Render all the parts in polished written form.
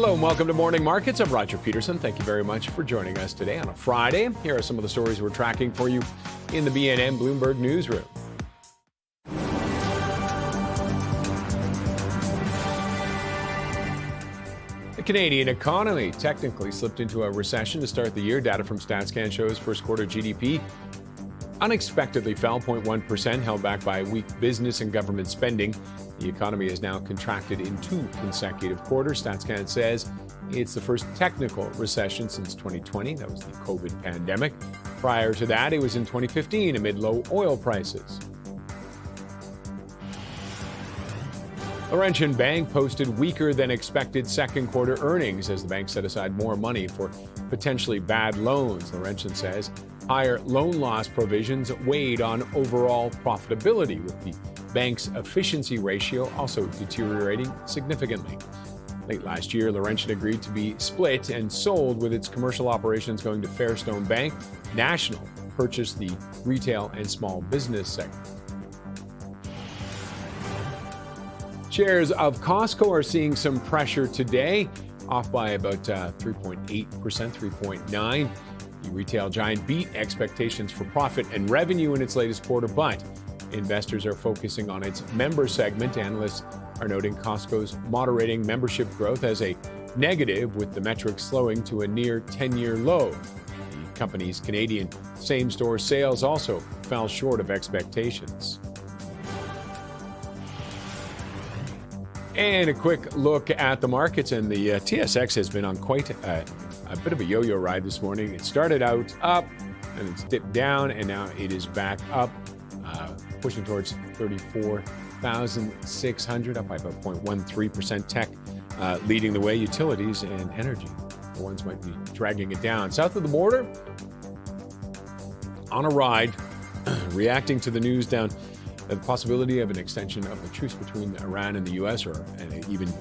Hello and welcome to Morning Markets. I'm Roger Peterson. Thank you very much for joining us today on a Friday. Here are some of the stories we're tracking for you in the BNN Bloomberg newsroom. The Canadian economy technically slipped into a recession to start the year. Data from StatsCan shows first quarter GDP unexpectedly fell 0.1%, held back by weak business and government spending. The economy has now contracted in 2 consecutive quarters. StatsCan says it's the first technical recession since 2020. That was the COVID pandemic. Prior to that, it was in 2015 amid low oil prices. Laurentian Bank posted weaker than expected second quarter earnings as the bank set aside more money for potentially bad loans. Laurentian says higher loan loss provisions weighed on overall profitability, with the bank's efficiency ratio also deteriorating significantly. Late last year, Laurentian agreed to be split and sold, with its commercial operations going to Fairstone Bank. National purchased the retail and small business segment. Shares of Costco are seeing some pressure today, off by about 3.8%, 3.9%. The retail giant beat expectations for profit and revenue in its latest quarter, but investors are focusing on its member segment. Analysts are noting Costco's moderating membership growth as a negative, with the metric slowing to a near 10-year low. The company's Canadian same-store sales also fell short of expectations. And a quick look at the markets, and the TSX has been on quite a bit of a yo-yo ride this morning. It started out up, and it's dipped down, and now it is back up, pushing towards 34,600, up by about 0.13%. Tech leading the way, utilities and energy. The ones might be dragging it down. South of the border, on a ride, reacting to the news down the possibility of an extension of the truce between Iran and the U.S., or an even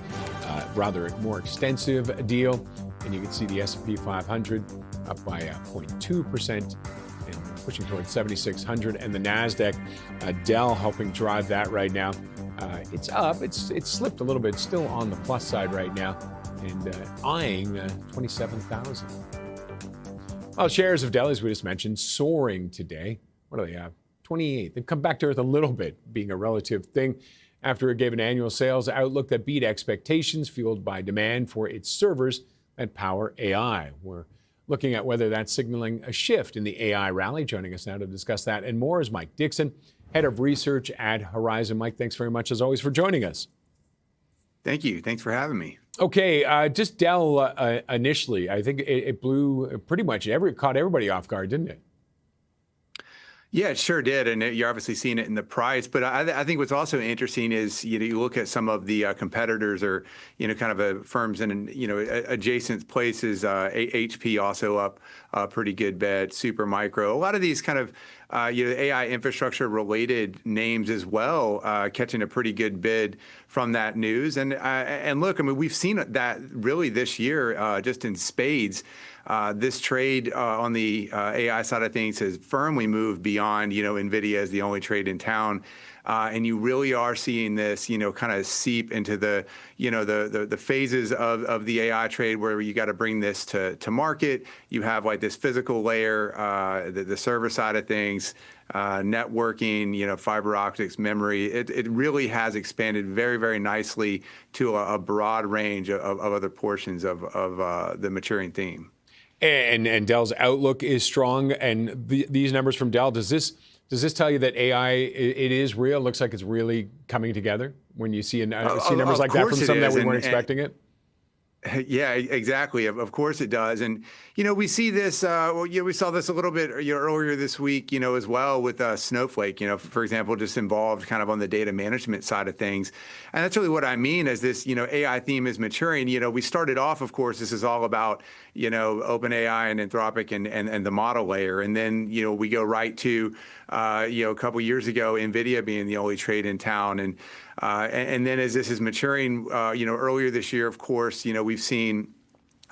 rather more extensive deal. And you can see the S&P 500 up by 0.2% and pushing towards 7,600. And the NASDAQ, Dell helping drive that right now. It's up. It's slipped a little bit, still on the plus side right now, and eyeing 27,000. Well, shares of Dell, as we just mentioned, soaring today. What do they have? 28. They've come back to earth a little bit, being a relative thing, after it gave an annual sales outlook that beat expectations, fueled by demand for its servers that power AI. We're looking at whether that's signaling a shift in the AI rally. Joining us now to discuss that and more is Mike Dixon, head of research at Horizon. Mike, thanks very much, as always, for joining us. Thank you. Thanks for having me. Okay, just Dell initially, I think it blew pretty much caught everybody off guard, didn't it? Yeah, it sure did, and you're obviously seeing it in the price. But I think what's also interesting is you look at some of the competitors, or kind of firms in adjacent places. HP also up a pretty good bet. Supermicro, a lot of these kind of AI infrastructure related names as well, catching a pretty good bid from that news. And look, I mean, we've seen that really this year, just in spades. This trade on the AI side of things has firmly moved beyond, NVIDIA as the only trade in town. And you really are seeing this, kind of seep into the phases of the AI trade, where you got to bring this to market. You have like this physical layer, the server side of things, networking, fiber optics, memory. It really has expanded very, very nicely to a broad range of other portions of the maturing theme. And Dell's outlook is strong. And these numbers from Dell, does this tell you that AI, it is real? Looks like it's really coming together when you see numbers like that from some that we weren't expecting it? Yeah, exactly. Of course it does. And, we see this, we saw this a little bit earlier this week, as well with Snowflake, for example, just involved kind of on the data management side of things. And that's really what I mean as this, AI theme is maturing. We started off, of course, this is all about, OpenAI and Anthropic and the model layer. And then, we go right to, a couple years ago, NVIDIA being the only trade in town. And then as this is maturing, earlier this year, of course, we've seen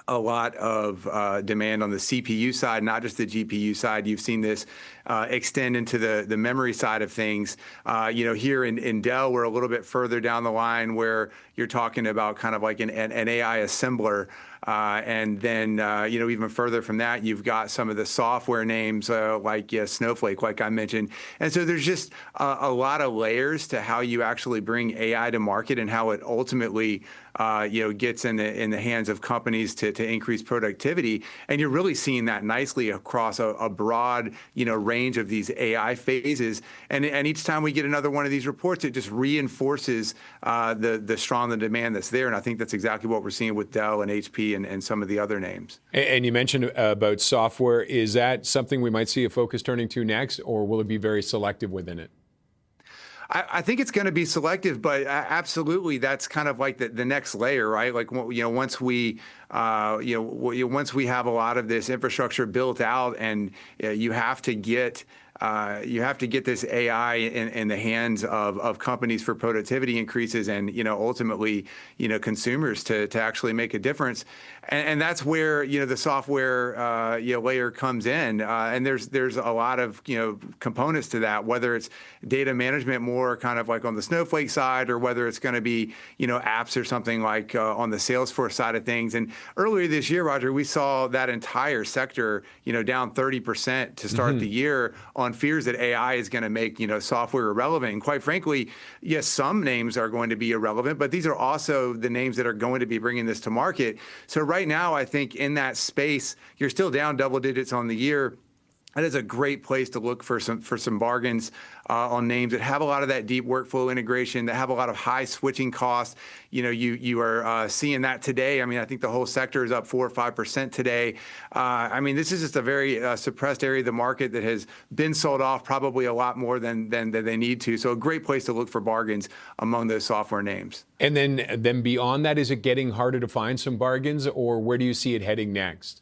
a lot of demand on the CPU side, not just the GPU side. You've seen this extend into the memory side of things. Here in Dell, we're a little bit further down the line where you're talking about kind of like an AI assembler. And then, even further from that, you've got some of the software names like Snowflake, like I mentioned. And so there's just a lot of layers to how you actually bring AI to market and how it ultimately gets in the hands of companies to increase productivity. And you're really seeing that nicely across a broad range of these AI phases. And each time we get another one of these reports, it just reinforces the strong demand that's there. And I think that's exactly what we're seeing with Dell and HP and some of the other names. And you mentioned about software. Is that something we might see a focus turning to next, or will it be very selective within it? I think it's going to be selective, but absolutely, that's kind of like the next layer, right? Like once we once we have a lot of this infrastructure built out, and you have to get this AI in the hands of companies for productivity increases, and ultimately consumers to actually make a difference, and that's where the software layer comes in, and there's a lot of components to that, whether it's data management more kind of like on the Snowflake side, or whether it's going to be apps or something like on the Salesforce side of things. And earlier this year, Roger, we saw that entire sector down 30% to start the year on fears that AI is going to make software irrelevant. And quite frankly, yes, some names are going to be irrelevant, but these are also the names that are going to be bringing this to market. So right now, I think in that space, you're still down double digits on the year. That is a great place to look for some bargains on names that have a lot of that deep workflow integration, that have a lot of high switching costs. You are seeing that today. I mean, I think the whole sector is up 4 or 5% today. I mean, this is just a very suppressed area of the market that has been sold off probably a lot more than they need to. So a great place to look for bargains among those software names. And then beyond that, is it getting harder to find some bargains, or where do you see it heading next?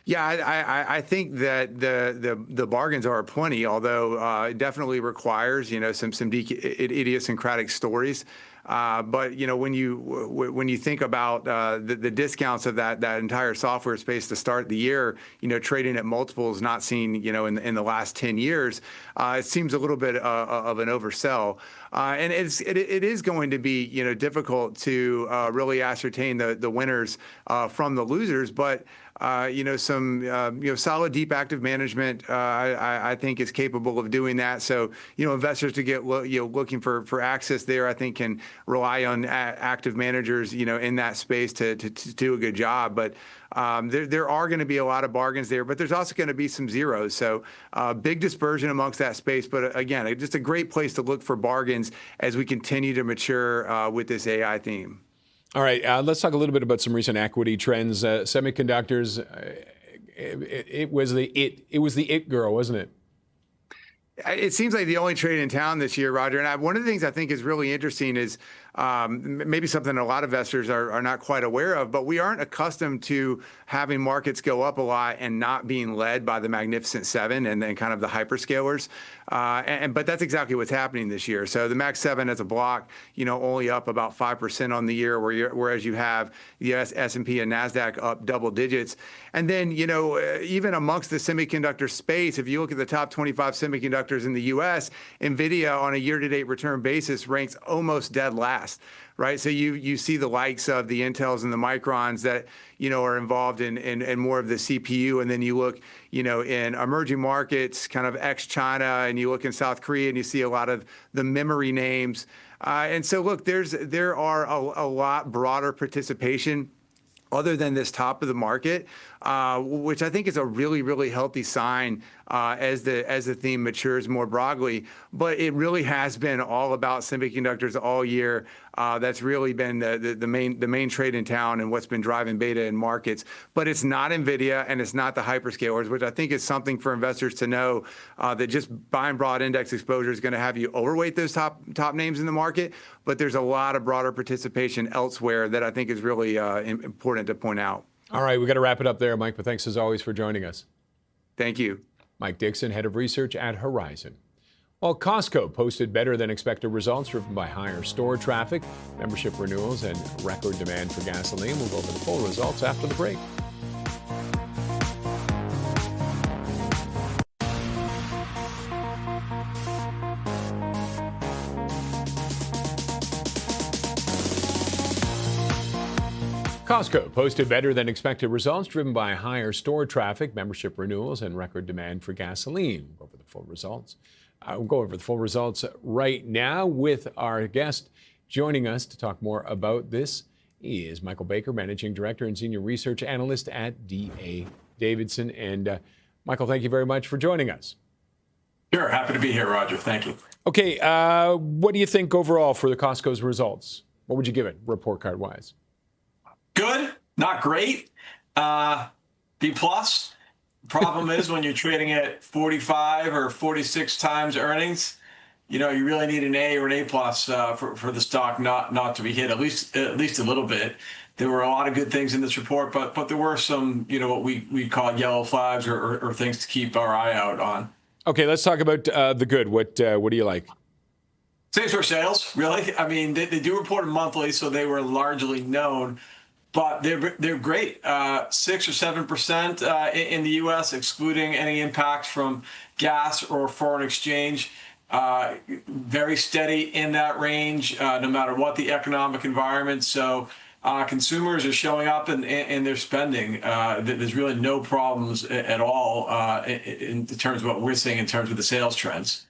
Yeah, I think that the bargains are plenty, although it definitely requires some idiosyncratic stories. But when you think about the discounts of that entire software space to start the year, trading at multiples not seen in the last 10 years, it seems a little bit of an oversell. And it is going to be difficult to really ascertain the winners from the losers, but some solid deep active management I think is capable of doing that. So investors to get looking for access there, I think can rely on active managers in that space to do a good job. But there are going to be a lot of bargains there, but there's also going to be some zeros. So big dispersion amongst that space. But again, just a great place to look for bargains as we continue to mature with this AI theme. All right, let's talk a little bit about some recent equity trends. Semiconductors, it was the it girl, wasn't it? It seems like the only trade in town this year, Roger. And one of the things I think is really interesting is maybe something a lot of investors are not quite aware of, but we aren't accustomed to having markets go up a lot and not being led by the Magnificent Seven and then kind of the hyperscalers. But that's exactly what's happening this year. So the Mag 7 as a block, only up about 5% on the year, whereas you have the S&P and NASDAQ up double digits. And then, even amongst the semiconductor space, if you look at the top 25 semiconductors in the U.S., NVIDIA on a year-to-date return basis ranks almost dead last. Right, so you see the likes of the Intels and the Microns that are involved in more of the CPU, and then you look in emerging markets, kind of ex-China, and you look in South Korea, and you see a lot of the memory names. And so look, there are a lot broader participation other than this top of the market, which I think is a really, really healthy sign as the theme matures more broadly. But it really has been all about semiconductors all year. That's really been the main trade in town and what's been driving beta in markets. But it's not NVIDIA and it's not the hyperscalers, which I think is something for investors to know, that just buying broad index exposure is going to have you overweight those top names in the market. But there's a lot of broader participation elsewhere that I think is really important to point out. All right, we got to wrap it up there, Mike, but thanks as always for joining us. Thank you. Mike Dixon, Head of Research at Horizon. Well, Costco posted better than expected results driven by higher store traffic, membership renewals, and record demand for gasoline. We'll go over the full results after the break. Costco posted better than expected results driven by higher store traffic, membership renewals, and record demand for gasoline. We'll go over the full results. We'll go over the full results right now with our guest joining us to talk more about this. He is Michael Baker, Managing Director and Senior Research Analyst at D.A. Davidson. And Michael, thank you very much for joining us. Sure. Happy to be here, Roger. Thank you. Okay. What do you think overall for the Costco's results? What would you give it, report card wise? Good, not great. B plus. Problem is when you're trading at 45 or 46 times earnings, you really need an A or an A plus for the stock not to be hit at least a little bit. There were a lot of good things in this report, but there were some what we call yellow flags or things to keep our eye out on. Okay, let's talk about the good. What do you like? Same store sales, really. I mean, they do report it monthly, so they were largely known. But they're great, 6 or 7% in the U.S., excluding any impact from gas or foreign exchange. Very steady in that range, no matter what the economic environment. So consumers are showing up and they're spending. There's really no problems at all in terms of what we're seeing in terms of the sales trends.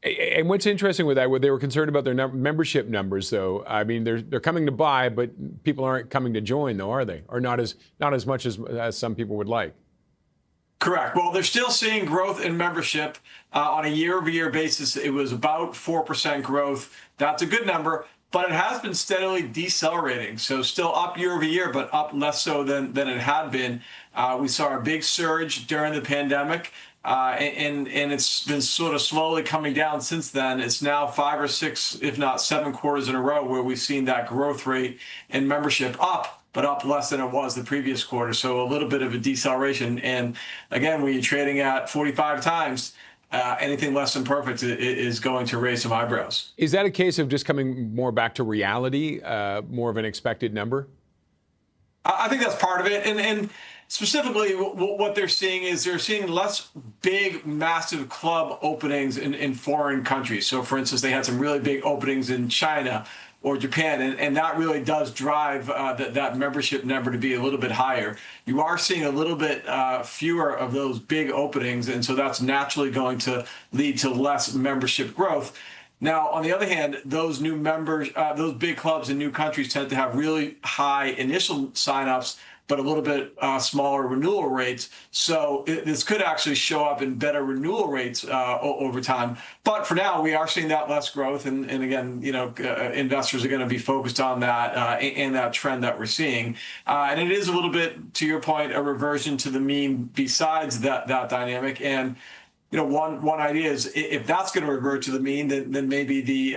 And what's interesting with that, they were concerned about their membership numbers, though. I mean, they're coming to buy, but people aren't coming to join, though, are they? Or not as much as some people would like. Correct. Well, they're still seeing growth in membership on a year-over-year basis. It was about 4% growth. That's a good number, but it has been steadily decelerating. So still up year-over-year, but up less so than it had been. We saw a big surge during the pandemic. And it's been sort of slowly coming down since then. It's now 5 or 6, if not 7 quarters in a row where we've seen that growth rate in membership up, but up less than it was the previous quarter. So a little bit of a deceleration. And again, when you're trading at 45 times, anything less than perfect is going to raise some eyebrows. Is that a case of just coming more back to reality, more of an expected number? I think that's part of it. And specifically, what they're seeing is they're seeing less big, massive club openings in foreign countries. So, for instance, they had some really big openings in China or Japan, and that really does drive that membership number to be a little bit higher. You are seeing a little bit fewer of those big openings, and so that's naturally going to lead to less membership growth. Now, on the other hand, those new members, those big clubs in new countries tend to have really high initial signups, but a little bit smaller renewal rates. So this could actually show up in better renewal rates over time. But for now, we are seeing that less growth. And again, investors are going to be focused on that and that trend that we're seeing. And it is a little bit, to your point, a reversion to the mean besides that dynamic. And one idea is if that's going to revert to the mean, then maybe the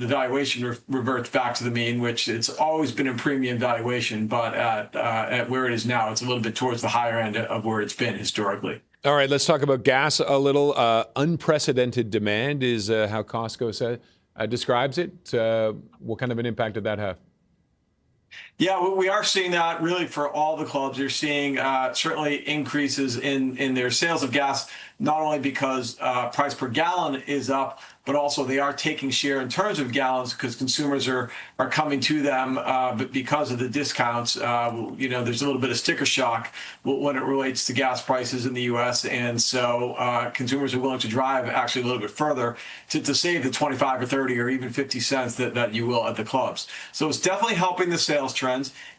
valuation reverts back to the mean, which it's always been a premium valuation, but at where it is now, it's a little bit towards the higher end of where it's been historically. All right, let's talk about gas a little. Unprecedented demand is how Costco describes it. What kind of an impact did that have? Yeah, we are seeing that really for all the clubs. You're seeing certainly increases in their sales of gas, not only because price per gallon is up, but also they are taking share in terms of gallons because consumers are coming to them, but because of the discounts, there's a little bit of sticker shock when it relates to gas prices in the U.S. And so consumers are willing to drive actually a little bit further to save the 25 or 30 or even 50 cents that you will at the clubs. So it's definitely helping the sales trends.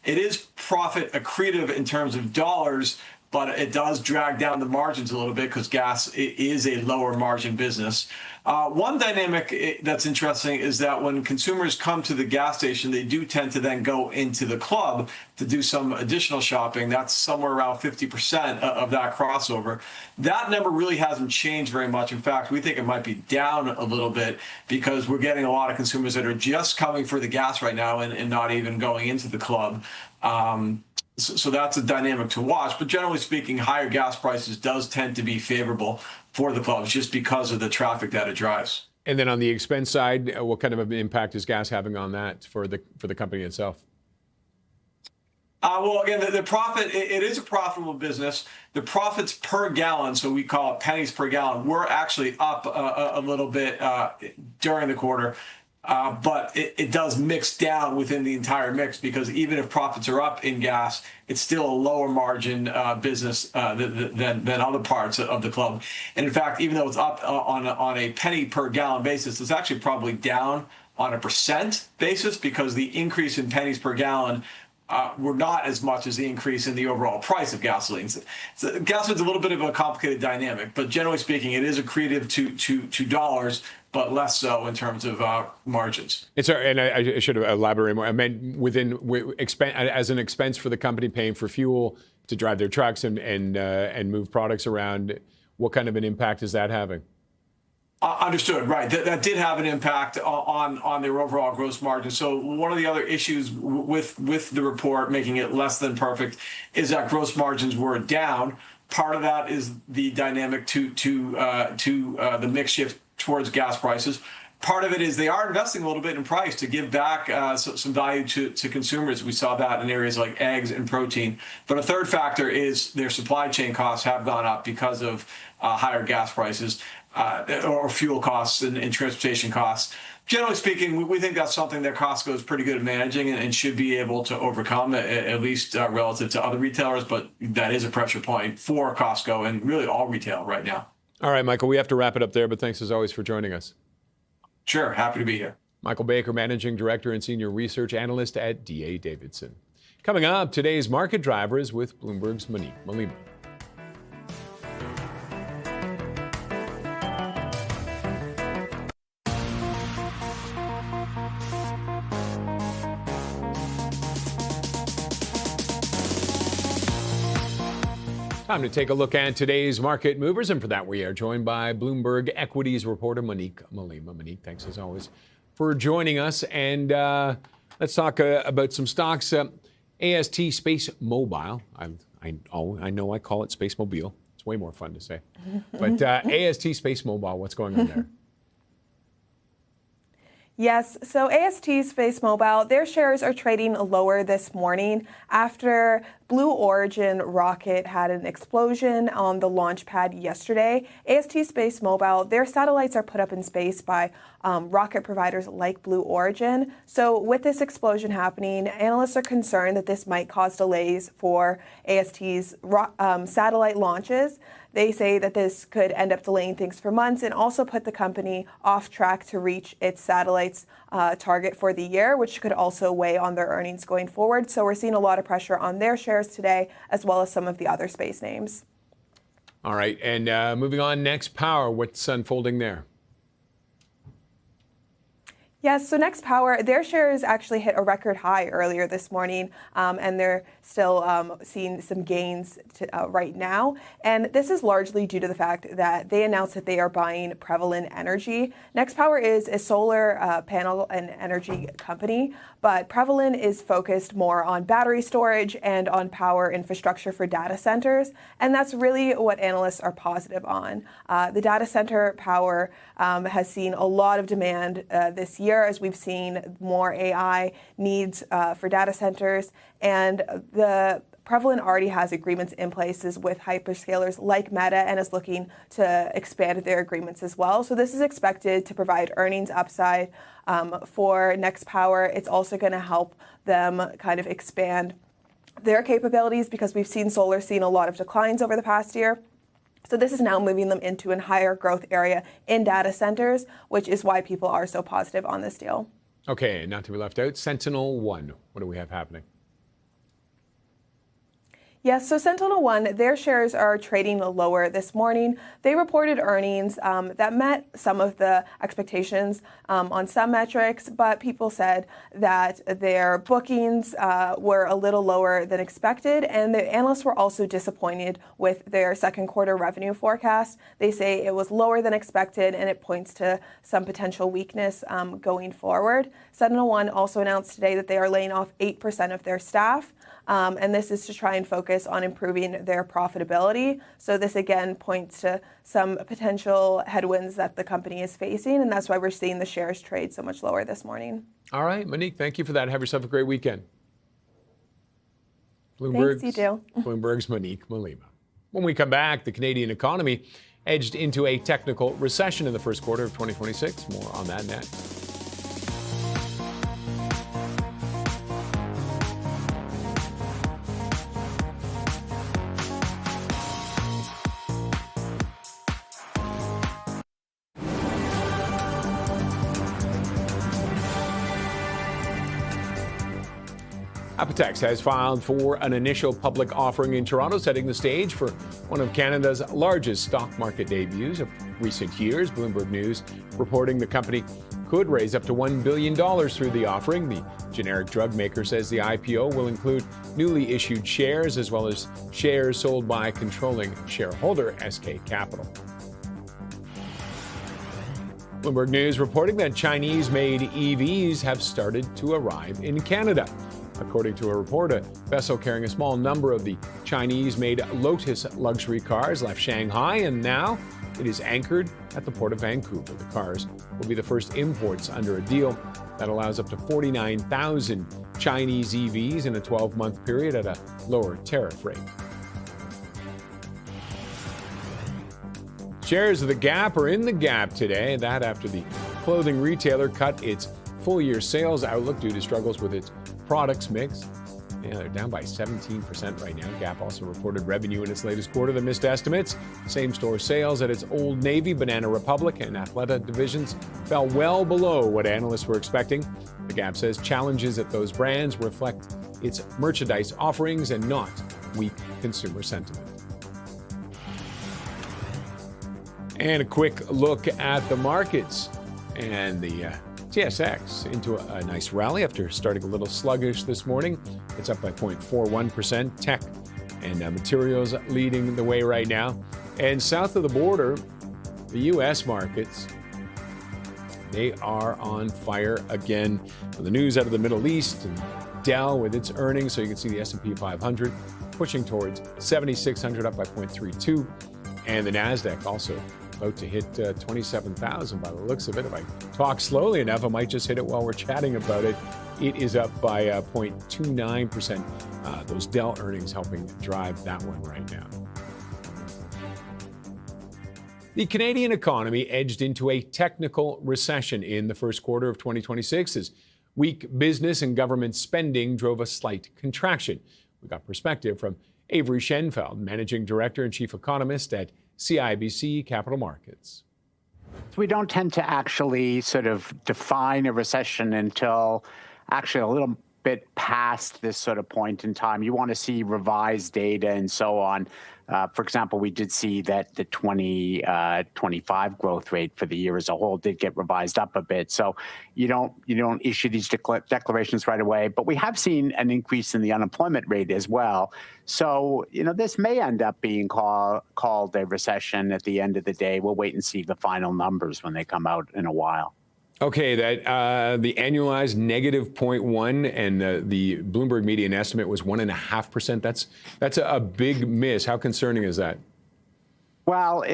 It is profit accretive in terms of dollars, but it does drag down the margins a little bit because gas is a lower margin business. One dynamic that's interesting is that when consumers come to the gas station, they do tend to then go into the club to do some additional shopping. That's somewhere around 50% of that crossover. That number really hasn't changed very much. In fact, we think it might be down a little bit because we're getting a lot of consumers that are just coming for the gas right now and not even going into the club. So that's a dynamic to watch. But generally speaking, higher gas prices does tend to be favorable for the clubs just because of the traffic that it drives. And then on the expense side, what kind of an impact is gas having on that for the company itself? Well, again, the profit, it is a profitable business. The profits per gallon, so we call it pennies per gallon, were actually up a little bit during the quarter. But it does mix down within the entire mix, because even if profits are up in gas, it's still a lower margin business than other parts of the club. And in fact, even though it's up on a penny per gallon basis, it's actually probably down on a percent basis, because the increase in pennies per gallon were not as much as the increase in the overall price of gasoline. So gasoline's a little bit of a complicated dynamic, but generally speaking, it is accretive to dollars, but less so in terms of margins. And I should have elaborated more. I meant as an expense for the company paying for fuel to drive their trucks and move products around. What kind of an impact is that having? Understood. Right. That did have an impact on their overall gross margin. So one of the other issues with the report making it less than perfect is that gross margins were down. Part of that is the dynamic to the mix shift towards gas prices. Part of it is they are investing a little bit in price to give back some value to consumers. We saw that in areas like eggs and protein. But a third factor is their supply chain costs have gone up because of higher gas prices or fuel costs and transportation costs. Generally speaking, we think that's something that Costco is pretty good at managing and should be able to overcome, at least relative to other retailers. But that is a pressure point for Costco and really all retail right now. All right, Michael, we have to wrap it up there, but thanks as always for joining us. Sure. Happy to be here. Michael Baker, Managing Director and Senior Research Analyst at D.A. Davidson. Coming up, today's market drivers with Bloomberg's Monique Malima. Time to take a look at today's market movers, and for that we are joined by Bloomberg Equities reporter Monique Malima. Monique, thanks as always for joining us, and let's talk about some stocks. AST Space Mobile. I know I call it Space Mobile. It's way more fun to say, but AST Space Mobile. What's going on there? Yes, so AST Space Mobile, their shares are trading lower this morning after Blue Origin rocket had an explosion on the launch pad yesterday. AST Space Mobile, their satellites are put up in space by rocket providers like Blue Origin. So with this explosion happening, analysts are concerned that this might cause delays for AST's satellite launches. They say that this could end up delaying things for months and also put the company off track to reach its satellites target for the year, which could also weigh on their earnings going forward. So we're seeing a lot of pressure on their shares today, as well as some of the other space names. All right, and moving on, Next Power, what's unfolding there? Yes, so Next Power, their shares actually hit a record high earlier this morning, and they're still seeing some gains right now. And this is largely due to the fact that they announced that they are buying Prevalent Energy. Next Power is a solar panel and energy company, but Prevalent is focused more on battery storage and on power infrastructure for data centers. And that's really what analysts are positive on. The data center power has seen a lot of demand this year, as we've seen more AI needs for data centers. And the Prevalent already has agreements in places with hyperscalers like Meta and is looking to expand their agreements as well. So this is expected to provide earnings upside for Next Power. It's also going to help them kind of expand their capabilities, because we've seen solar seeing a lot of declines over the past year. So this is now moving them into a higher growth area in data centers, which is why people are so positive on this deal. Okay, not to be left out, Sentinel-1. What do we have happening? Yes, so SentinelOne, their shares are trading lower this morning. They reported earnings that met some of the expectations on some metrics, but people said that their bookings were a little lower than expected, and the analysts were also disappointed with their second quarter revenue forecast. They say it was lower than expected, and it points to some potential weakness going forward. SentinelOne also announced today that they are laying off 8% of their staff. And this is to try and focus on improving their profitability. So this again points to some potential headwinds that the company is facing, and that's why we're seeing the shares trade so much lower this morning. All right, Monique, thank you for that. Have yourself a great weekend. Thanks, you too. Bloomberg's Monique Malima. When we come back, the Canadian economy edged into a technical recession in the first quarter of 2026. More on that next. Apotex has filed for an initial public offering in Toronto, setting the stage for one of Canada's largest stock market debuts of recent years. Bloomberg News reporting the company could raise up to $1 billion through the offering. The generic drug maker says the IPO will include newly issued shares as well as shares sold by controlling shareholder SK Capital. Bloomberg News reporting that Chinese-made EVs have started to arrive in Canada. According to a report, a vessel carrying a small number of the Chinese-made Lotus luxury cars left Shanghai, and now it is anchored at the port of Vancouver. The cars will be the first imports under a deal that allows up to 49,000 Chinese EVs in a 12-month period at a lower tariff rate. Shares of the Gap are in the gap today, that after the clothing retailer cut its full-year sales outlook due to struggles with its products mix. Yeah, they're down by 17% right now. Gap also reported revenue in its latest quarter that missed estimates. Same-store sales at its Old Navy, Banana Republic, and Athleta divisions fell well below what analysts were expecting. The Gap says challenges at those brands reflect its merchandise offerings and not weak consumer sentiment. And a quick look at the markets and the TSX into a nice rally after starting a little sluggish this morning. It's up by 0.41%. Tech and materials leading the way right now. And south of the border, the U.S. markets, they are on fire again. The news out of the Middle East and Dell with its earnings. So you can see the S&P 500 pushing towards 7,600, up by 0.32. And the NASDAQ also about to hit 27,000 by the looks of it. If I talk slowly enough, I might just hit it while we're chatting about it. It is up by 0.29%. Those Dell earnings helping drive that one right now. The Canadian economy edged into a technical recession in the first quarter of 2026 as weak business and government spending drove a slight contraction. We got perspective from Avery Schenfeld, Managing Director and Chief Economist at CIBC Capital Markets. We don't tend to actually sort of define a recession until actually a little bit past this sort of point in time. You want to see revised data and so on. For example, we did see that the 2025 growth rate for the year as a whole did get revised up a bit. So you don't issue these declarations right away. But we have seen an increase in the unemployment rate as well. So this may end up being called a recession at the end of the day. We'll wait and see the final numbers when they come out in a while. Okay, that the annualized negative 0.1 and the Bloomberg median estimate was 1.5%. That's a big miss. How concerning is that? Well,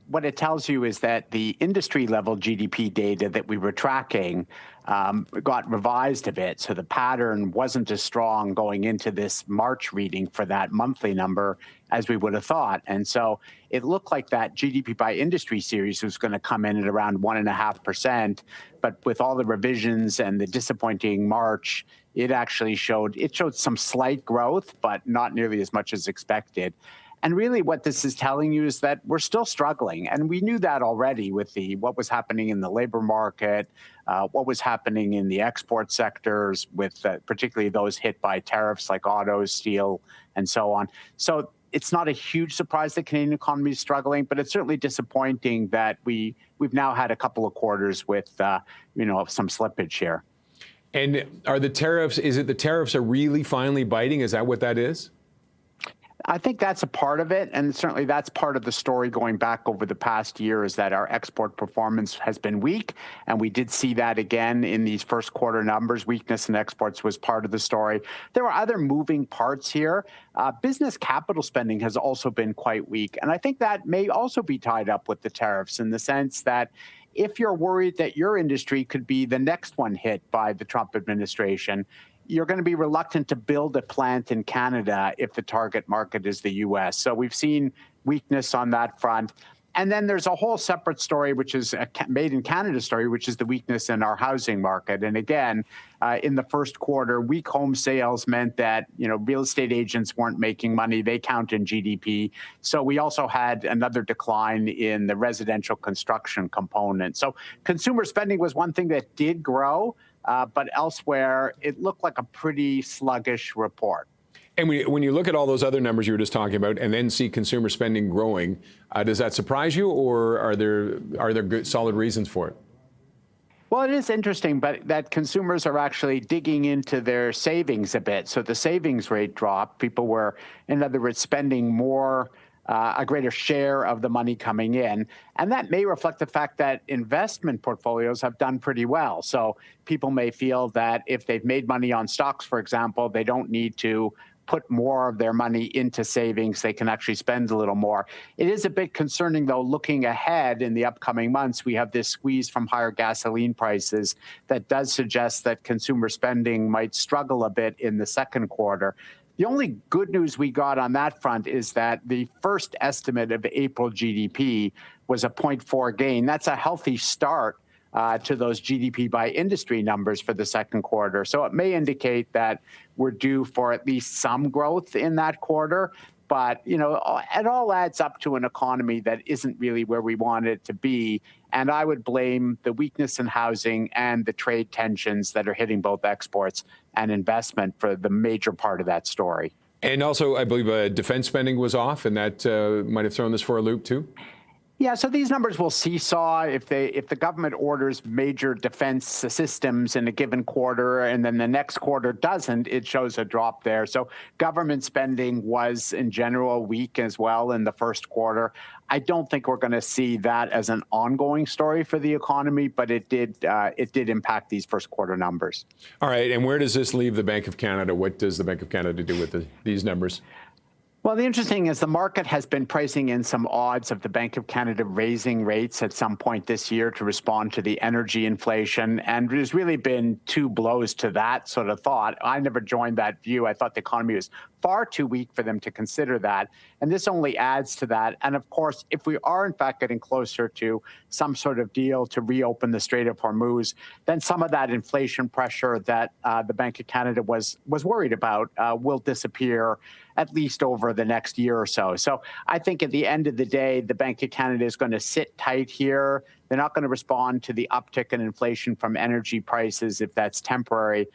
what it tells you is that the industry level GDP data that we were tracking got revised a bit. So the pattern wasn't as strong going into this March reading for that monthly number as we would have thought. And so it looked like that GDP by industry series was going to come in at around 1.5%. But with all the revisions and the disappointing March, it actually showed some slight growth, but not nearly as much as expected. And really what this is telling you is that we're still struggling. And we knew that already with what was happening in the labor market, what was happening in the export sectors, with particularly those hit by tariffs like autos, steel, and so on. So it's not a huge surprise the Canadian economy is struggling, but it's certainly disappointing that we've now had a couple of quarters with some slippage here. And are the tariffs? Is it the tariffs are really finally biting? Is that what that is? I think that's a part of it, and certainly that's part of the story going back over the past year, is that our export performance has been weak, and we did see that again in these first quarter numbers. Weakness in exports was part of the story. There are other moving parts here. Business capital spending has also been quite weak, and I think that may also be tied up with the tariffs, in the sense that if you're worried that your industry could be the next one hit by the Trump administration, you're going to be reluctant to build a plant in Canada if the target market is the U.S. So we've seen weakness on that front. And then there's a whole separate story, which is a made in Canada story, which is the weakness in our housing market. And again, in the first quarter, weak home sales meant that, real estate agents weren't making money. They count in GDP. So we also had another decline in the residential construction component. So consumer spending was one thing that did grow. But elsewhere, it looked like a pretty sluggish report. And when you look at all those other numbers you were just talking about, and then see consumer spending growing, does that surprise you, or are there good, solid reasons for it? Well, it is interesting, but that consumers are actually digging into their savings a bit. So the savings rate dropped. People were, in other words, spending more. A greater share of the money coming in. And that may reflect the fact that investment portfolios have done pretty well. So people may feel that if they've made money on stocks, for example, they don't need to put more of their money into savings. They can actually spend a little more. It is a bit concerning, though, looking ahead in the upcoming months. We have this squeeze from higher gasoline prices that does suggest that consumer spending might struggle a bit in the second quarter. The only good news we got on that front is that the first estimate of April GDP was a 0.4 gain. That's a healthy start to those GDP by industry numbers for the second quarter. So it may indicate that we're due for at least some growth in that quarter. But, it all adds up to an economy that isn't really where we want it to be. And I would blame the weakness in housing and the trade tensions that are hitting both exports and investment for the major part of that story. And also, I believe defense spending was off, and that might have thrown this for a loop, too. Yeah, so these numbers will seesaw if the government orders major defense systems in a given quarter and then the next quarter doesn't, it shows a drop there. So government spending was in general weak as well in the first quarter. I don't think we're going to see that as an ongoing story for the economy, but it did impact these first quarter numbers. All right, and where does this leave the Bank of Canada? What does the Bank of Canada do with these numbers? Well, the interesting is the market has been pricing in some odds of the Bank of Canada raising rates at some point this year to respond to the energy inflation. And there's really been two blows to that sort of thought. I never joined that view. I thought the economy was far too weak for them to consider that. And this only adds to that. And of course, if we are in fact getting closer to some sort of deal to reopen the Strait of Hormuz, then some of that inflation pressure that the Bank of Canada was worried about will disappear, at least over the next year or so. So I think at the end of the day, the Bank of Canada is going to sit tight here. They're not going to respond to the uptick in inflation from energy prices if that's temporary.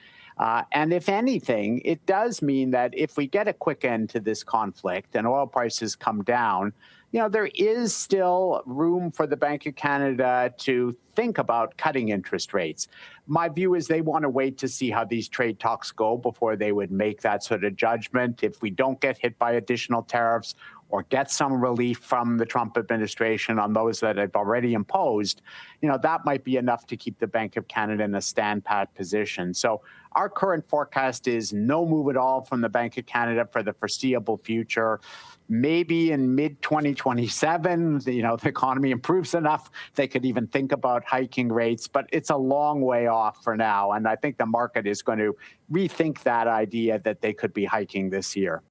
And if anything, it does mean that if we get a quick end to this conflict and oil prices come down, there is still room for the Bank of Canada to think about cutting interest rates. My view is they want to wait to see how these trade talks go before they would make that sort of judgment. If we don't get hit by additional tariffs or get some relief from the Trump administration on those that have already imposed, that might be enough to keep the Bank of Canada in a stand-pat position. So our current forecast is no move at all from the Bank of Canada for the foreseeable future. Maybe in mid-2027, the economy improves enough, they could even think about hiking rates, but it's a long way off for now. And I think the market is going to rethink that idea that they could be hiking this year.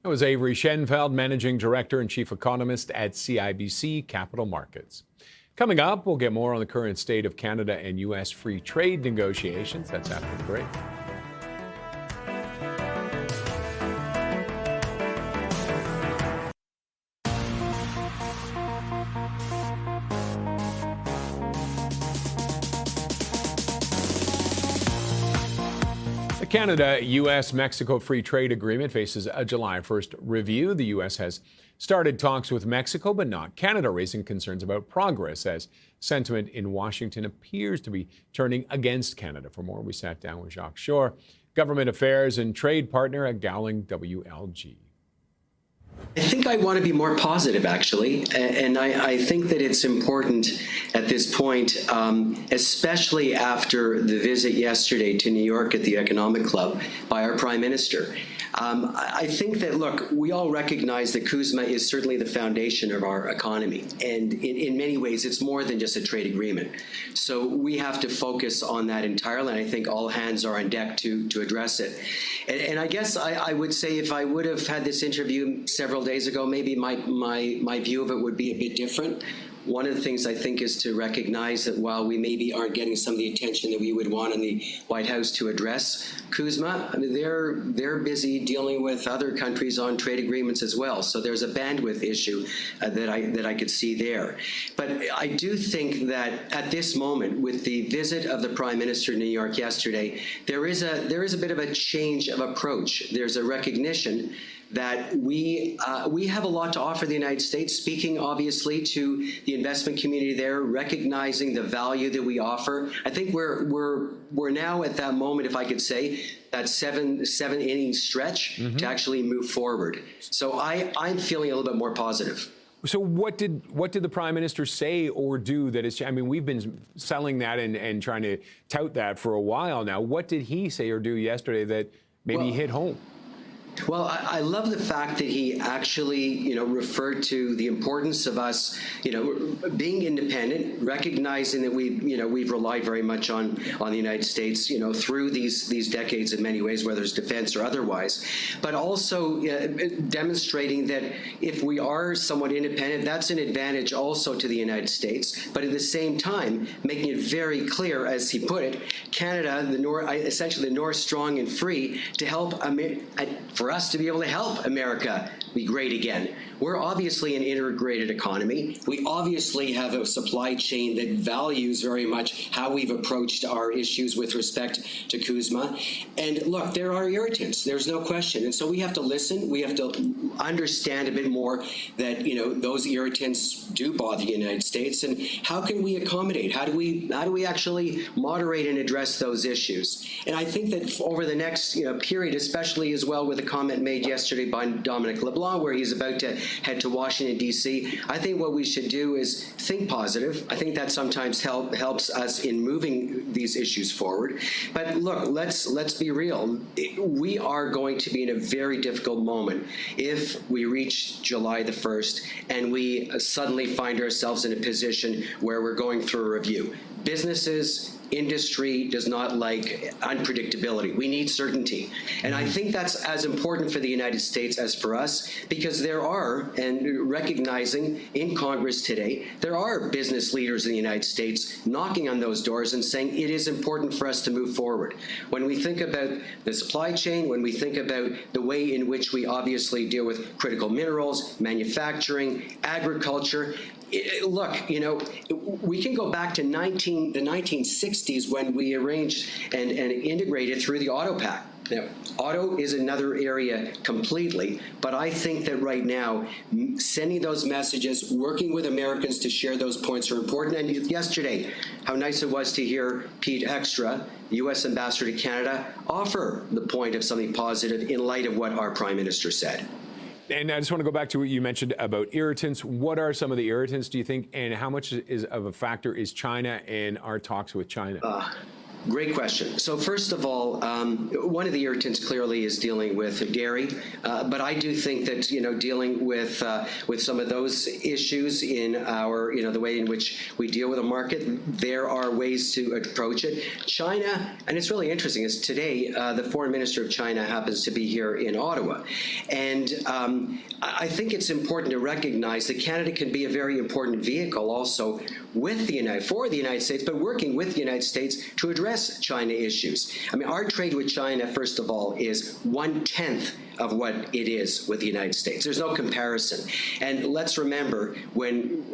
That was Avery Schenfeld, Managing Director and Chief Economist at CIBC Capital Markets. Coming up, we'll get more on the current state of Canada and U.S. free trade negotiations. That's after the break. The Canada-U.S.-Mexico Free Trade Agreement faces a July 1st review. The U.S. has started talks with Mexico, but not Canada, raising concerns about progress as sentiment in Washington appears to be turning against Canada. For more, we sat down with Jacques Shore, government affairs and trade partner at Gowling WLG. I think I want to be more positive, actually, and I think that it's important at this point, especially after the visit yesterday to New York at the Economic Club by our Prime Minister. I think that, look, we all recognize that CUSMA is certainly the foundation of our economy, and in many ways it's more than just a trade agreement. So we have to focus on that entirely, and I think all hands are on deck to address it. And I guess I would say if I would have had this interview several days ago, maybe my view of it would be a bit different. One of the things I think is to recognize that while we maybe aren't getting some of the attention that we would want in the White House to address CUSMA, I mean, they're busy dealing with other countries on trade agreements as well. So there's a bandwidth issue that I could see there. But I do think that at this moment, with the visit of the Prime Minister to New York yesterday, there is a bit of a change of approach. There's a recognition that we have a lot to offer the United States, speaking obviously to the investment community there, recognizing the value that we offer. I think we're now at that moment, if I could say, that seven inning stretch to actually move forward. So I'm feeling a little bit more positive. So what did the Prime Minister say or do that is, I mean, we've been selling that and trying to tout that for a while now. What did he say or do yesterday that maybe hit home? Well, I love the fact that he actually, referred to the importance of us, being independent, recognizing that we've relied very much on the United States, through these decades in many ways, whether it's defense or otherwise, but also demonstrating that if we are somewhat independent, that's an advantage also to the United States. But at the same time, making it very clear, as he put it, Canada, essentially the North strong and free to help for us to be able to help America be great again. We're obviously an integrated economy. We obviously have a supply chain that values very much how we've approached our issues with respect to CUSMA. And look, there are irritants. There's no question. And so we have to listen. We have to understand a bit more that, those irritants do bother the United States. And how can we accommodate? How do we actually moderate and address those issues? And I think that over the next period, especially as well with the comment made yesterday by Dominic LeBlanc, where he's about to head to Washington, D.C., I think what we should do is think positive. I think that sometimes helps us in moving these issues forward. But look, let's be real. We are going to be in a very difficult moment if we reach July the 1st and we suddenly find ourselves in a position where we're going through a review. Businesses, industry does not like unpredictability. We need certainty. And I think that's as important for the United States as for us, because there are, and recognizing in Congress today, there are business leaders in the United States knocking on those doors and saying it is important for us to move forward. When we think about the supply chain, when we think about the way in which we obviously deal with critical minerals, manufacturing, agriculture, look, we can go back to the 1960s when we arranged and integrated through the auto pact. Now, auto is another area completely, but I think that right now, sending those messages, working with Americans to share those points are important. And yesterday, how nice it was to hear Pete Extra, U.S. Ambassador to Canada, offer the point of something positive in light of what our Prime Minister said. And I just want to go back to what you mentioned about irritants. What are some of the irritants, do you think, and how much of a factor is China and our talks with China? Great question. So first of all, one of the irritants clearly is dealing with dairy, but I do think that dealing with some of those issues in our the way in which we deal with a market, there are ways to approach it. China, and it's really interesting, is today the foreign minister of China happens to be here in Ottawa, and I think it's important to recognize that Canada can be a very important vehicle also with for the United States, but working with the United States to address China issues. I mean, our trade with China, first of all, is 1/10 of what it is with the United States. There's no comparison. And let's remember when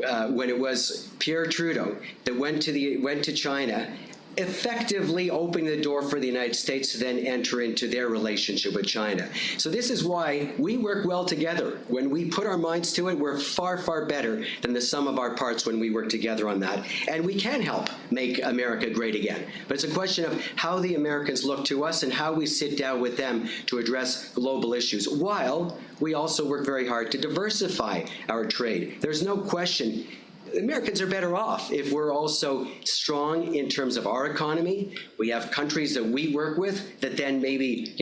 it was Pierre Trudeau that went to China effectively opening the door for the United States to then enter into their relationship with China. So this is why we work well together. When we put our minds to it, we're far, far better than the sum of our parts when we work together on that. And we can help make America great again. But it's a question of how the Americans look to us and how we sit down with them to address global issues, while we also work very hard to diversify our trade. There's no question Americans are better off if we're also strong in terms of our economy. We have countries that we work with that then maybe,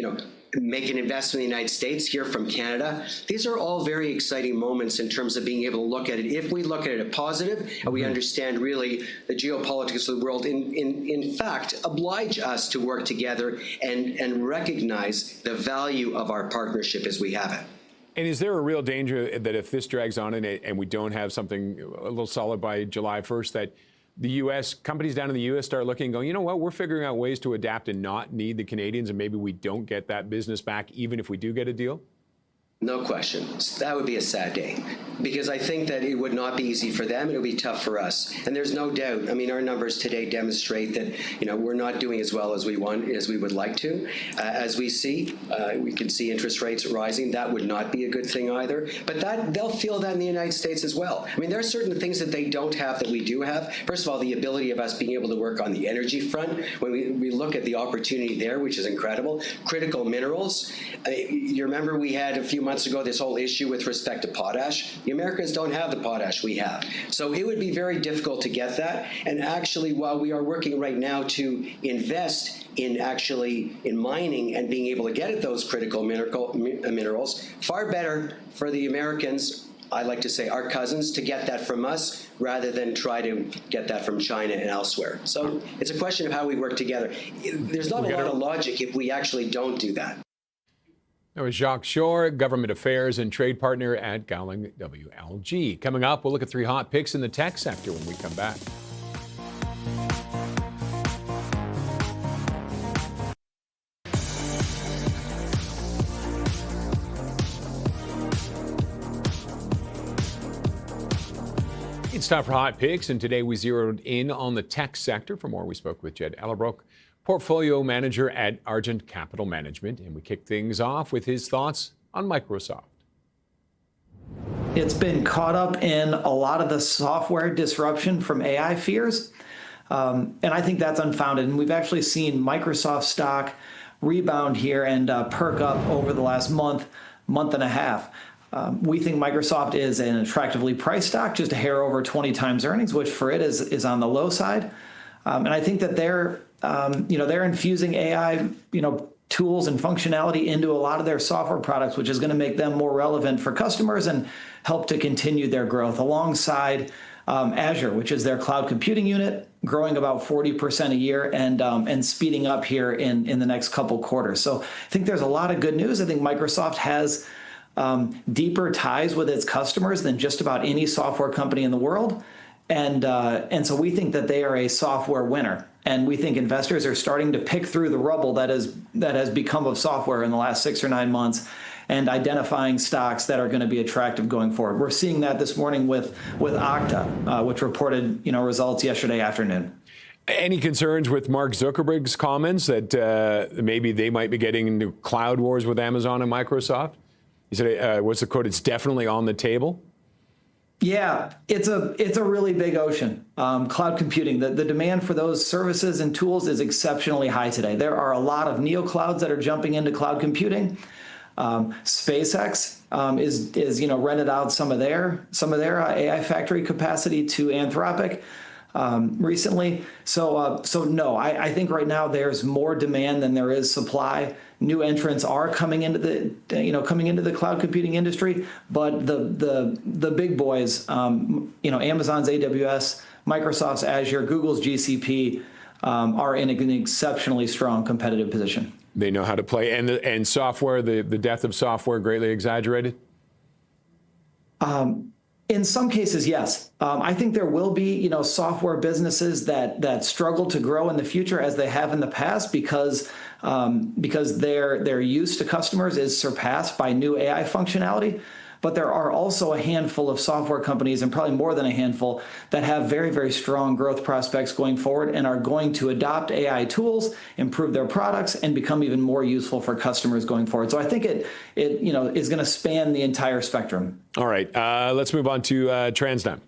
make an investment in the United States, here from Canada. These are all very exciting moments in terms of being able to look at it. If we look at it as positive, and we understand really the geopolitics of the world, in fact, oblige us to work together and recognize the value of our partnership as we have it. And is there a real danger that if this drags on and we don't have something a little solid by July 1st, that the U.S., companies down in the U.S. start looking and going, you know what, we're figuring out ways to adapt and not need the Canadians, and maybe we don't get that business back even if we do get a deal? No question. That would be a sad day, because I think that it would not be easy for them. It would be tough for us. And there's no doubt. I mean, our numbers today demonstrate that, we're not doing as well as we would like to. As we see, we can see interest rates rising. That would not be a good thing either. But they'll feel that in the United States as well. I mean, there are certain things that they don't have that we do have. First of all, the ability of us being able to work on the energy front. When we look at the opportunity there, which is incredible. Critical minerals. You remember we had a few months ago this whole issue with respect to potash. The Americans don't have the potash we have. So it would be very difficult to get that. And actually, while we are working right now to invest in mining and being able to get at those critical minerals, far better for the Americans, I like to say our cousins, to get that from us rather than try to get that from China and elsewhere. So it's a question of how we work together. There's not a lot of logic if we actually don't do that. That was Jacques Shore, Government Affairs and Trade Partner at Gowling WLG. Coming up, we'll look at 3 hot picks in the tech sector when we come back. It's time for hot picks, and today we zeroed in on the tech sector. For more, we spoke with Jed Ellerbrook, portfolio manager at Argent Capital Management, and we kick things off with his thoughts on Microsoft. It's been caught up in a lot of the software disruption from AI fears, and I think that's unfounded. And we've actually seen Microsoft stock rebound here and perk up over the last month and a half. We think Microsoft is an attractively priced stock, just a hair over 20 times earnings, which for it is on the low side. And I think that they're infusing AI, tools and functionality into a lot of their software products, which is going to make them more relevant for customers and help to continue their growth alongside Azure, which is their cloud computing unit, growing about 40% a year and speeding up here in the next couple quarters. So I think there's a lot of good news. I think Microsoft has deeper ties with its customers than just about any software company in the world. And so we think that they are a software winner. And we think investors are starting to pick through the rubble that has become of software in the last 6 or 9 months and identifying stocks that are going to be attractive going forward. We're seeing that this morning with Okta, which reported results yesterday afternoon. Any concerns with Mark Zuckerberg's comments that maybe they might be getting into cloud wars with Amazon and Microsoft? He said, what's the quote? It's definitely on the table. Yeah, it's a really big ocean. Cloud computing, the demand for those services and tools is exceptionally high today. There are a lot of neoclouds that are jumping into cloud computing. SpaceX is rented out some of their AI factory capacity to Anthropic recently. So no, I think right now there's more demand than there is supply. New entrants are coming into the cloud computing industry, but the big boys, Amazon's AWS, Microsoft's Azure, Google's GCP, are in an exceptionally strong competitive position. They know how to play, and software. The death of software greatly exaggerated. In some cases, yes. I think there will be, software businesses that struggle to grow in the future as they have in the past because their use to customers is surpassed by new AI functionality. But there are also a handful of software companies, and probably more than a handful, that have very, very strong growth prospects going forward and are going to adopt AI tools, improve their products, and become even more useful for customers going forward. So I think it is going to span the entire spectrum. All right, let's move on to TransDigm.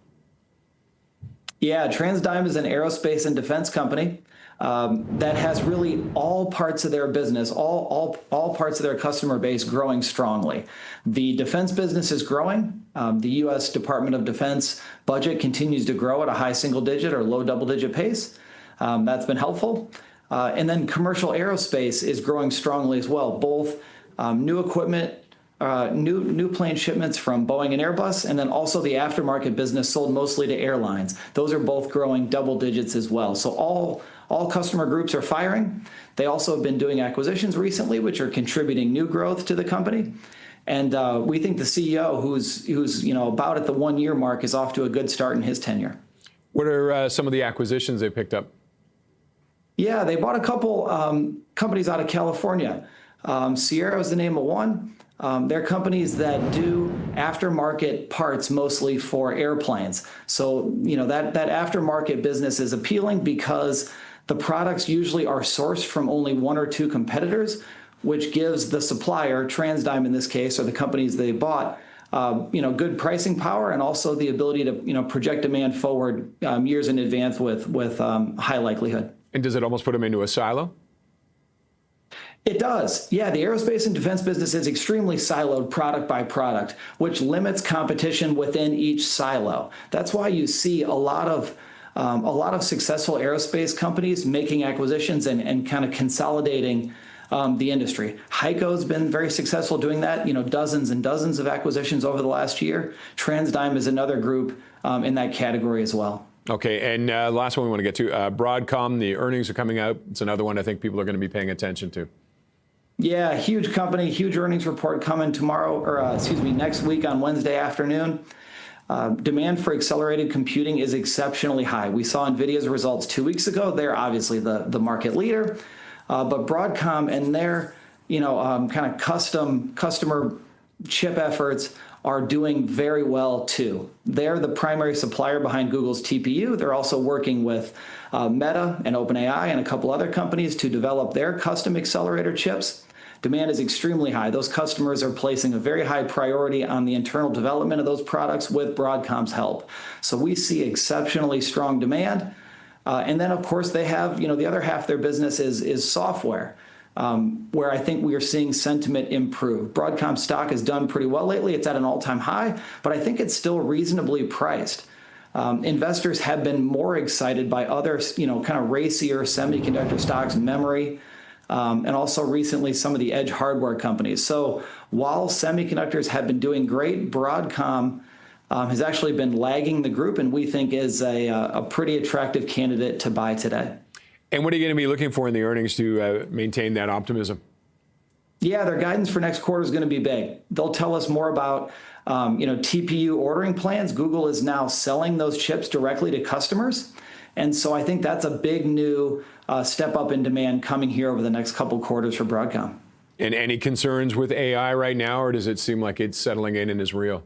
Yeah, TransDigm is an aerospace and defense company that has really all parts of their business, all parts of their customer base growing strongly. The defense business is growing. The U.S. Department of Defense budget continues to grow at a high single-digit or low double-digit pace. That's been helpful. And then commercial aerospace is growing strongly as well, both new equipment, new plane shipments from Boeing and Airbus, and then also the aftermarket business sold mostly to airlines. Those are both growing double digits as well. So all customer groups are firing. They also have been doing acquisitions recently, which are contributing new growth to the company. And we think the CEO, who's about at the 1 year mark, is off to a good start in his tenure. What are some of the acquisitions they picked up? Yeah, they bought a couple companies out of California. Sierra is the name of one. They're companies that do aftermarket parts mostly for airplanes. So, that aftermarket business is appealing because the products usually are sourced from only one or two competitors, which gives the supplier, TransDigm in this case, or the companies they bought, good pricing power and also the ability to, project demand forward years in advance with high likelihood. And does it almost put them into a silo? It does. Yeah, the aerospace and defense business is extremely siloed product by product, which limits competition within each silo. That's why you see a lot of successful aerospace companies making acquisitions and kind of consolidating the industry. HEICO's been very successful doing that, dozens and dozens of acquisitions over the last year. TransDigm is another group in that category as well. Okay, and last one we want to get to, Broadcom, the earnings are coming out. It's another one I think people are going to be paying attention to. Yeah, huge company, huge earnings report coming next week on Wednesday afternoon. Demand for accelerated computing is exceptionally high. We saw NVIDIA's results 2 weeks ago. They're obviously the market leader, but Broadcom and their kind of customer chip efforts are doing very well too. They're the primary supplier behind Google's TPU. They're also working with Meta and OpenAI and a couple other companies to develop their custom accelerator chips. Demand is extremely high. Those customers are placing a very high priority on the internal development of those products with Broadcom's help. So we see exceptionally strong demand. And then, of course, they have, the other half of their business is software, where I think we are seeing sentiment improve. Broadcom stock has done pretty well lately. It's at an all-time high, but I think it's still reasonably priced. Investors have been more excited by other, kind of racier semiconductor stocks, memory, and also recently some of the edge hardware companies. So while semiconductors have been doing great, Broadcom has actually been lagging the group, and we think is a pretty attractive candidate to buy today. And what are you going to be looking for in the earnings to maintain that optimism? Yeah, their guidance for next quarter is going to be big. They'll tell us more about TPU ordering plans. Google is now selling those chips directly to customers. And so I think that's a big new step up in demand coming here over the next couple quarters for Broadcom. And any concerns with AI right now, or does it seem like it's settling in and is real?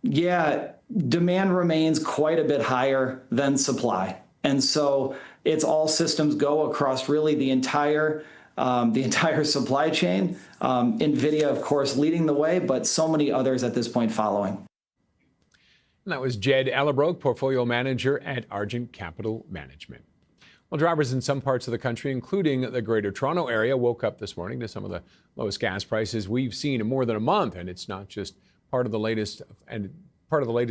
Yeah, demand remains quite a bit higher than supply. And so it's all systems go across really the entire supply chain. NVIDIA, of course, leading the way, but so many others at this point following. And that was Jed Ellerbrook, portfolio manager at Argent Capital Management. Well, drivers in some parts of the country, including the Greater Toronto area, woke up this morning to some of the lowest gas prices we've seen in more than a month. And it's not just part of the latest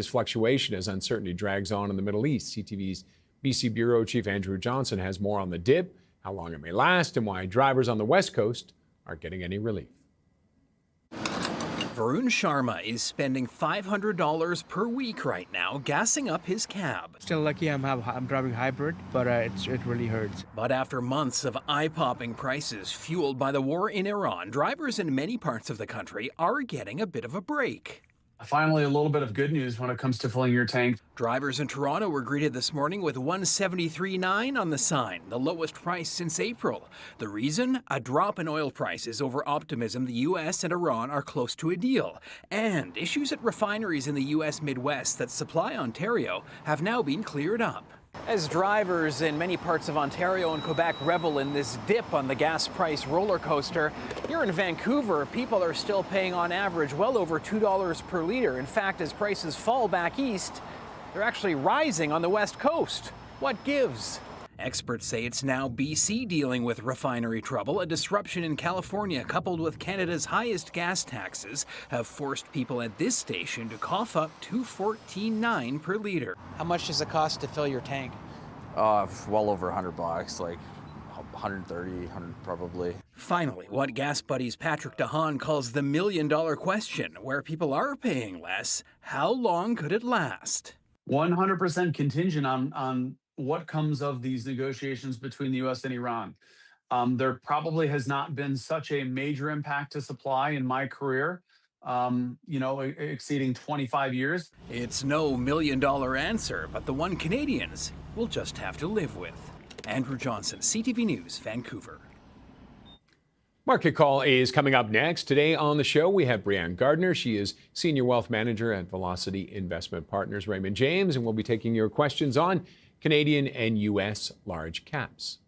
fluctuation as uncertainty drags on in the Middle East. CTV's BC Bureau Chief Andrew Johnson has more on the dip, how long it may last, and why drivers on the West Coast aren't getting any relief. Varun Sharma is spending $500 per week right now gassing up his cab. Still lucky I'm driving hybrid, but it really hurts. But after months of eye-popping prices fueled by the war in Iran, drivers in many parts of the country are getting a bit of a break. Finally, a little bit of good news when it comes to filling your tank. Drivers in Toronto were greeted this morning with 173.9 on the sign, the lowest price since April. The reason? A drop in oil prices over optimism the U.S. and Iran are close to a deal. And issues at refineries in the U.S. Midwest that supply Ontario have now been cleared up. As drivers in many parts of Ontario and Quebec revel in this dip on the gas price roller coaster, here in Vancouver, people are still paying on average well over $2 per litre. In fact, as prices fall back east, they're actually rising on the west coast. What gives? Experts say it's now BC dealing with refinery trouble. A disruption in California, coupled with Canada's highest gas taxes, have forced people at this station to cough up $2.14.9 per litre. How much does it cost to fill your tank? Well over $100, like 130, 100 probably. Finally, what Gas Buddy's Patrick DeHaan calls the million-dollar question, where people are paying less, how long could it last? 100% contingent on what comes of these negotiations between the U.S. and Iran. There probably has not been such a major impact to supply in my career, exceeding 25 years. It's no million-dollar answer, but the one Canadians will just have to live with. Andrew Johnson, CTV News, Vancouver. Market Call is coming up next. Today on the show, we have Brianne Gardner. She is Senior Wealth Manager at Velocity Investment Partners, Raymond James, and we'll be taking your questions on Canadian and U.S. large caps.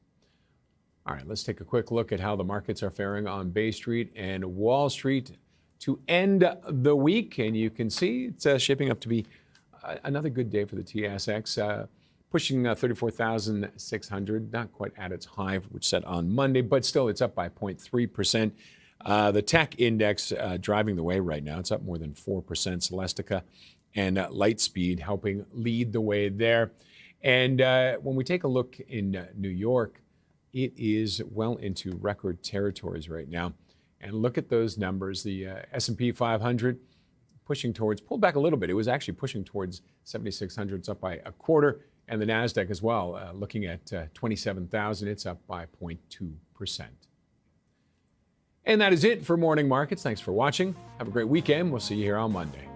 All right, let's take a quick look at how the markets are faring on Bay Street and Wall Street to end the week. And you can see it's shaping up to be another good day for the TSX, pushing 34,600, not quite at its high, which set on Monday, but still it's up by 0.3%. The tech index driving the way right now. It's up more than 4%. Celestica and Lightspeed helping lead the way there. And when we take a look in New York, it is well into record territories right now. And look at those numbers. The S&P 500 pulled back a little bit. It was actually pushing towards 7,600. It's up by a quarter. And the NASDAQ as well, looking at 27,000. It's up by 0.2%. And that is it for Morning Markets. Thanks for watching. Have a great weekend. We'll see you here on Monday.